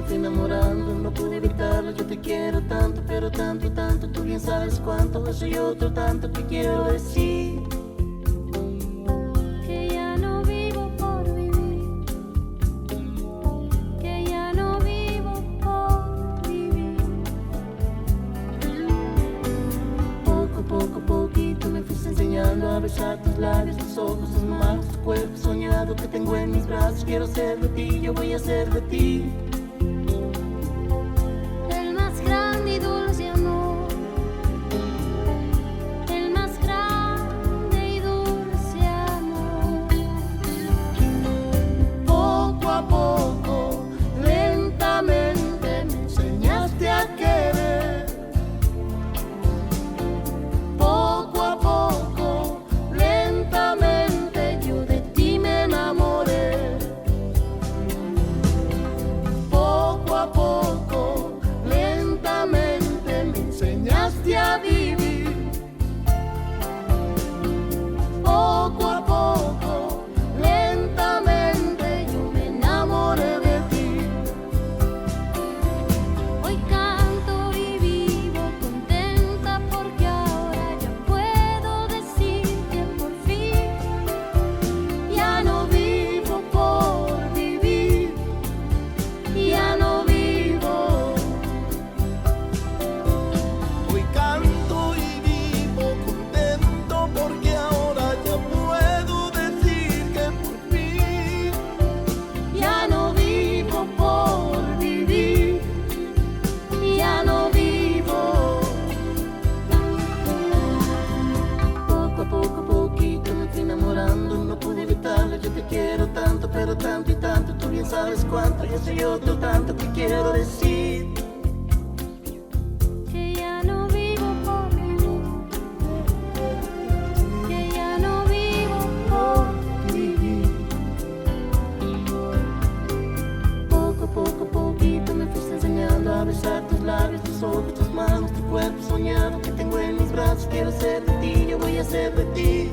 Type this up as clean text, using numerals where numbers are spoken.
fui enamorando, no pude evitarlo. Yo te quiero tanto, pero tanto, tanto. Tú bien sabes cuánto, eso y otro tanto que quiero decir. Que ya no vivo por vivir, que ya no vivo por vivir. Poco, poquito me fuiste enseñando a besar tus labios, tus ojos, tus manos, tu cuerpo soñado que tengo en mis brazos. Quiero ser de ti, yo voy a ser de ti. El más grande y dulce amor, el más grande y dulce amor. Poco a poco, lentamente me enseñaste a querer. Poco a poco, lentamente yo de ti me enamoré. Poco a poco, lentamente me enseñaste a vivir. Poco a poco, lentamente yo me enamoré de ti. Hoy canto y vivo contenta porque ahora ya puedo decir que por fin Ya no vivo por vivir, ya no vivo. Hoy canto y vivo contento porque ahora ya puedo decir que por fin ya no vivo por vivir, ya no vivo. Poco a poco, poquito me fui enamorando, no pude evitarlo. Yo te quiero tanto, pero tanto y tanto. Tú bien sabes cuánto, yo soy otro tanto que quiero decir. que ya no vivo por vivir, que ya no vivo por Vivir. Poco, poquito me fuiste enseñando a besar tus labios, tus ojos, tus manos, tu cuerpo soñado que tengo en mis brazos. Quiero ser de ti, yo voy a ser de ti.